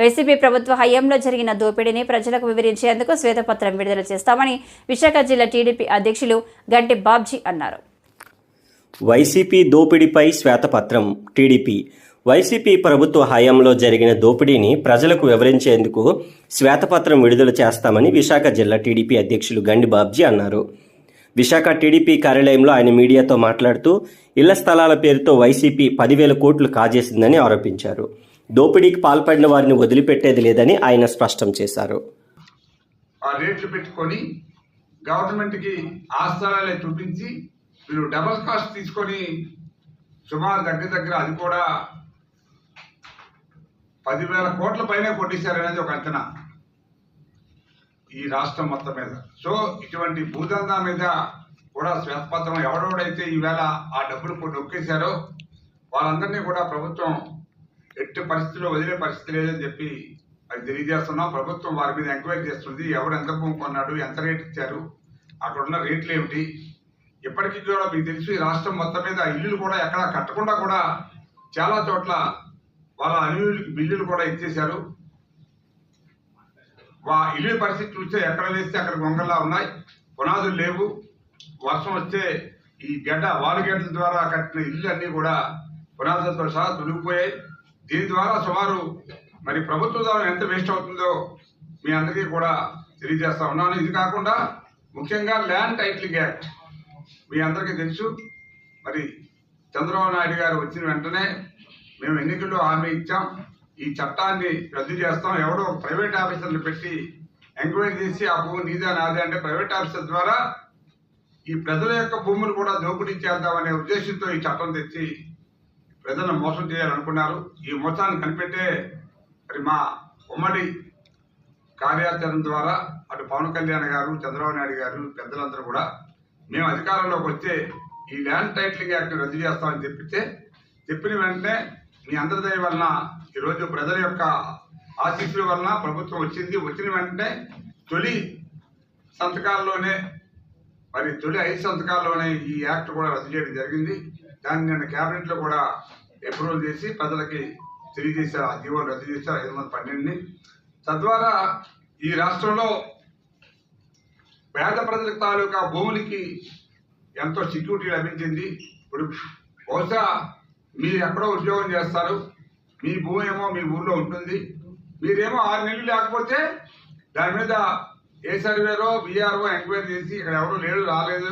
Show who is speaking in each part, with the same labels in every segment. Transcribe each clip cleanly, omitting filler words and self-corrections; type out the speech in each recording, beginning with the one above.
Speaker 1: YCP ప్రభుత్వ హయాంలో జరిగిన దోపిడీని ప్రజలకు వివరించేందుకు శ్వేతపత్రం విడుదల చేస్తామని విశాఖ జిల్లా టీడీపీ అధ్యక్షులు గంటి బాబ్జీ అన్నారు.
Speaker 2: వైసీపీ దోపిడీపై శ్వేతపత్రం. టీడీపీ వైసీపీ ప్రభుత్వ హయాంలో జరిగిన దోపిడీని ప్రజలకు వివరించేందుకు శ్వేతపత్రం విడుదల చేస్తామని విశాఖ జిల్లా టీడీపీ అధ్యక్షులు గండి బాబ్జీ అన్నారు. విశాఖ టీడీపీ కార్యాలయంలో ఆయన మీడియాతో మాట్లాడుతూ ఇళ్ల స్థలాల పేరుతో వైసీపీ 10,000 కోట్లు కాజేసిందని ఆరోపించారు. దోపిడీకి పాల్పడిన వారిని వదిలిపెట్టేది లేదని ఆయన స్పష్టం చేశారు.
Speaker 3: ఆ రేట్లు పెట్టుకొని గవర్నమెంట్కి ఆస్థానాలే చూపించి వీళ్ళు డబల్ కాస్ట్ తీసుకొని సుమారు దగ్గర అది కూడా 10,000 కోట్ల పైన కొట్టేశారనేది ఒక అంచనా ఈ రాష్ట్రం మొత్తం మీద. సో ఇటువంటి భూదందా మీద కూడా శ్వేతపత్రం ఎవడెవడైతే ఈవేళ ఆ డబ్బులు కొన్ని నొక్కేశారో వాళ్ళందరినీ కూడా ప్రభుత్వం ఎట్టి పరిస్థితుల్లో వదిలే పరిస్థితి లేదని చెప్పి అది తెలియజేస్తున్నాం. ప్రభుత్వం వారి మీద ఎంక్వైరీ చేస్తుంది. ఎవరు ఎంత భూమి కొన్నాడు, ఎంత రేట్ ఇచ్చారు, అక్కడ ఉన్న రేట్లు ఏమిటి. ఇప్పటికీ కూడా మీకు తెలుసు ఈ రాష్ట్రం మొత్తం మీద ఇల్లులు కూడా ఎక్కడ కట్టకుండా కూడా చాలా చోట్ల వాళ్ళ అన్యూలకి బిల్లులు కూడా ఇచ్చేశారు. ఇల్లు పరిస్థితి చూస్తే ఎక్కడ వేస్తే అక్కడ గొంగల్లా ఉన్నాయి, పునాదులు లేవు. వర్షం వస్తే ఈ వాలుగడ్డల ద్వారా కట్టిన ఇల్లు అన్నీ కూడా పునాదులతో సహా తొలిగిపోయాయి. దీని ద్వారా సుమారు మరి ప్రభుత్వ ద్వారా ఎంత వేస్ట్ అవుతుందో మీ అందరికీ కూడా తెలియజేస్తా ఉన్నాను. ఇది కాకుండా ముఖ్యంగా ల్యాండ్ టైటిలింగ్ యాక్ట్ మీ అందరికీ తెలుసు. మరి చంద్రబాబు నాయుడు గారు వచ్చిన వెంటనే మేము ఎన్నికల్లో హామీ ఇచ్చాం, ఈ చట్టాన్ని రద్దు చేస్తాం. ఎవడో ప్రైవేట్ ఆఫీసర్లు పెట్టి ఎంక్వైరీ చేసి ఆ భూమి నీదే నాదే అంటే ప్రైవేట్ ఆఫీసర్ ద్వారా ఈ ప్రజల యొక్క భూములు కూడా దోపిడీ చేద్దామనే ఉద్దేశంతో ఈ చట్టం తెచ్చి ప్రజలను మోసం చేయాలనుకున్నారు. ఈ మోసాన్ని కనిపెట్టే మరి మా ఉమ్మడి కార్యాచరణ ద్వారా అటు పవన్ కళ్యాణ్ గారు, చంద్రబాబు నాయుడు గారు, పెద్దలందరూ కూడా మేము అధికారంలోకి వస్తే ఈ ల్యాండ్ టైటిలింగ్ యాక్ట్ రద్దు చేస్తామని చెప్పిన వెంటనే మీ అందరి దయ వలన ఈరోజు ప్రజల యొక్క ఆశీస్సుల వలన ప్రభుత్వం వచ్చింది. వచ్చిన వెంటనే తొలి 5 సంతకాల్లోనే ఈ యాక్ట్ కూడా రద్దు చేయడం జరిగింది. దాన్ని నేను క్యాబినెట్లో కూడా అప్రూవల్ చేసి ప్రజలకి తెలియజేశారు. ఆ జీవోలు రద్దు చేశారు 512ని. తద్వారా ఈ రాష్ట్రంలో పేద ప్రజల తాలూకా భూములకి ఎంతో సెక్యూరిటీ లభించింది. ఇప్పుడు బహుశా మీరు ఎక్కడో ఉద్యోగం చేస్తారు, మీ భూమి ఏమో మీ ఊళ్ళో ఉంటుంది, మీరేమో 6 నెలలు లేకపోతే దాని మీద ఏ సర్వేలో బీఆర్ఓ ఎంక్వైరీ చేసి ఇక్కడ ఎవరు లేడు, రాలేదు,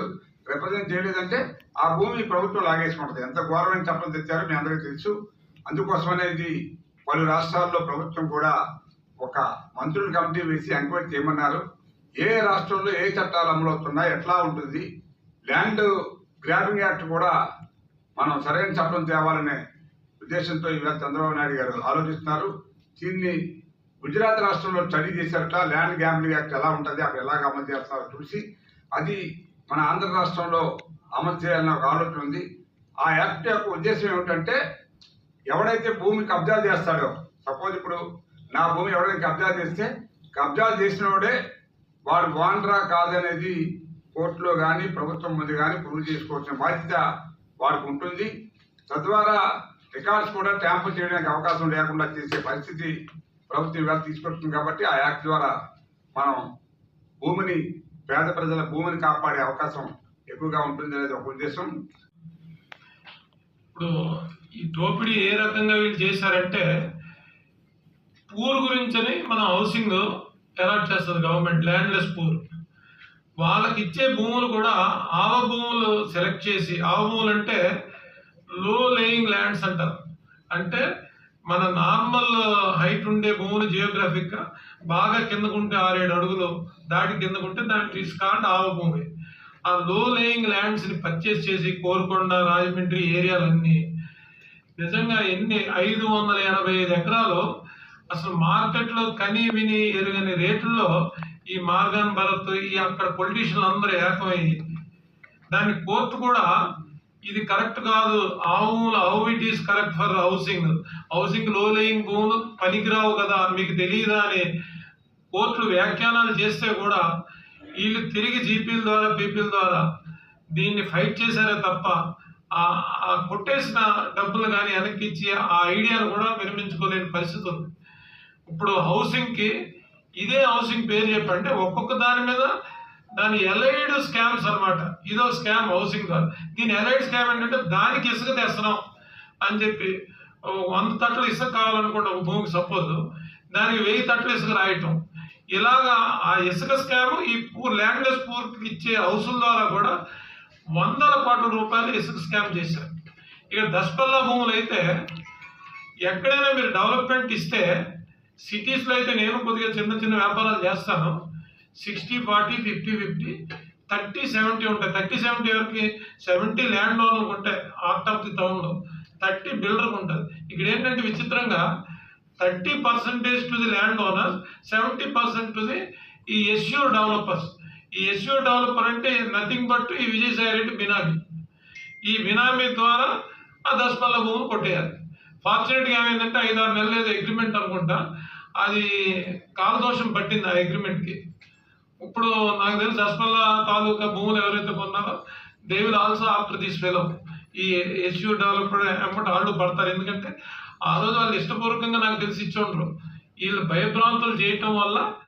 Speaker 3: రిప్రజెంట్ చేయలేదంటే ఆ భూమి ప్రభుత్వం లాగేసుకుంటుంది. ఎంత ఘోరమైన చట్టం తెచ్చారో మీ అందరికీ తెలుసు. అందుకోసమనే ఇది పలు రాష్ట్రాల్లో ప్రభుత్వం కూడా ఒక మంత్రుల కమిటీ వేసి ఎంక్వైరీ చేయమన్నారు. ఏ రాష్ట్రంలో ఏ చట్టాలు అమలవుతున్నాయి, ఎట్లా ఉంటుంది, ల్యాండ్ గ్రాబింగ్ యాక్ట్ కూడా మనం సరైన చట్టం తేవాలనే ఉద్దేశంతో ఈవేళ చంద్రబాబు నాయుడు గారు ఆలోచిస్తున్నారు. దీన్ని గుజరాత్ రాష్ట్రంలో స్టడీ చేశారట. ల్యాండ్ గ్రాబింగ్ యాక్ట్ ఎలా ఉంటుంది, అక్కడ ఎలాగ అమలు చేస్తారో చూసి అది మన ఆంధ్ర రాష్ట్రంలో అమలు చేయాలన్న ఒక ఆలోచన ఉంది. ఆ యాక్ట్ యొక్క ఉద్దేశం ఏమిటంటే ఎవడైతే భూమి కబ్జా చేస్తాడో, సపోజ్ ఇప్పుడు నా భూమి ఎవరైనా కబ్జా చేస్తే కబ్జా చేసినోడే వాడు బాండ్రా కాదనేది కోర్టులో కానీ ప్రభుత్వం ముందు కానీ ప్రూవ్ చేసుకోవాల్సిన బాధ్యత వారికి ఉంటుంది. తద్వారా రికార్డ్స్ కూడా ట్యాంపర్ చేయడానికి అవకాశం లేకుండా చేసే పరిస్థితి ప్రభుత్వం ఇవాళ తీసుకొస్తుంది. కాబట్టి ఆ యాక్ట్ ద్వారా మనం పేద ప్రజల భూమిని కాపాడే అవకాశం ఎక్కువగా ఉంటుంది అనేది ఒక ఉద్దేశం.
Speaker 4: ఇప్పుడు ఈ దోపిడీ ఏ రకంగా వీళ్ళు చేశారంటే పూర్ గురించని మన హౌసింగ్ అలాట్ చేస్తుంది గవర్నమెంట్, ల్యాండ్లెస్ పూర్. వాళ్ళకి ఇచ్చే భూములు కూడా ఆవ భూములు సెలెక్ట్ చేసి, ఆవ భూములు అంటే లో లేయింగ్ ల్యాండ్స్ అంటారు. అంటే మన నార్మల్ హైట్ ఉండే భూములు జియోగ్రఫిక్గా బాగా కిందకుంటే 6-7 అడుగులు దాటి కిందకుంటే దానికి ఇస్కాండ్ ఆవ భూమి. ఆ లో లేయింగ్ ల్యాండ్స్ని పర్చేస్ చేసి కోరుకొండ, రాజమండ్రి ఏరియాలన్నీ నిజంగా 585 ఎకరాలు అసలు మార్కెట్లో కని విని ఎరుగని రేట్లలో ఈ మార్గాన్ భరత్ ఈ అక్కడ పొలిటీషియన్లు అందరూ ఏకమయ్యి దాన్ని కోర్టు కూడా ఇది కరెక్ట్ కాదు, how it is correct for housing లో లేయింగ్ భూములు పనికిరావు కదా, మీకు తెలియదా అని కోర్టులు వ్యాఖ్యానాలు చేస్తే కూడా వీళ్ళు తిరిగి జీపీల ద్వారా పీపీల ద్వారా దీన్ని ఫైట్ చేశారే తప్ప ఆ కొట్టేసిన డబ్బులు కానీ వెనక్కి ఇచ్చి ఆ ఐడియాను కూడా విరమించుకోలేని పరిస్థితి ఉంది. ఇప్పుడు హౌసింగ్కి ఇదే హౌసింగ్ పేరు చెప్పంటే ఒక్కొక్క దాని మీద దాని ఎలైడ్ స్కామ్స్ అన్నమాట. ఇదో స్కామ్ హౌసింగ్ కాదు. దీని ఎలైడ్ స్కామ్ ఏంటంటే దానికి ఇసుక తెస్తున్నాం అని చెప్పి 100 తట్లు ఇసుక కావాలనుకుంటే ఒక భూమికి సపోజ్ దానికి 1000 తట్లు ఇసుక రాయటం. ఇలాగా ఆ ఇసుక స్కామ్ ఈ ల్యాండ్లెస్ పూర్కి ఇచ్చే హౌసుల ద్వారా కూడా వందల కోట్ల రూపాయలు ఇసుక స్కామ్ చేశారు. ఇక దశపల్లా భూములు అయితే ఎక్కడైనా మీరు డెవలప్మెంట్ ఇస్తే సిటీస్లో అయితే నేను కొద్దిగా చిన్న చిన్న వ్యాపారాలు చేస్తాను. 60-40, 50-50, 30-70 ఉంటాయి. 30-70 వరకు 70 ల్యాండ్ ఓనర్లకు ఉంటాయి హార్ట్ ఆఫ్ ది టౌన్లో, 30 బిల్డర్కి ఉంటుంది. ఇక్కడ ఏంటంటే విచిత్రంగా 30% to the land owner, 70% to the ఈ ఎస్యూర్ డెవలపర్స్. ఈ ఎస్యూర్ డెవలపర్ అంటే నథింగ్ బట్ ఈ విజయసాయి రెడ్డి బినామీ. ఈ బినామీ ద్వారా ఆ దశపల్లా భూములు కొట్టేయాలి. ఫార్చునేట్గా ఏమైందంటే 5-6 నెలలు ఏదో అగ్రిమెంట్ అనుకుంటా, అది కాలదోషం పట్టింది ఆ అగ్రిమెంట్కి. ఇప్పుడు నాకు తెలిసి దశపల్లా తాలూకా భూములు ఎవరైతే కొన్నారో they will also after this fellow ఈ ఎస్యూ డెవలపర్ ఎమ్మటి వాళ్ళు పడతారు. ఎందుకంటే ఆ రోజు వాళ్ళు ఇష్టపూర్వకంగా నాకు తెలిసి ఇచ్చి ఉండరు. వీళ్ళు భయభ్రాంతులు చేయటం వల్ల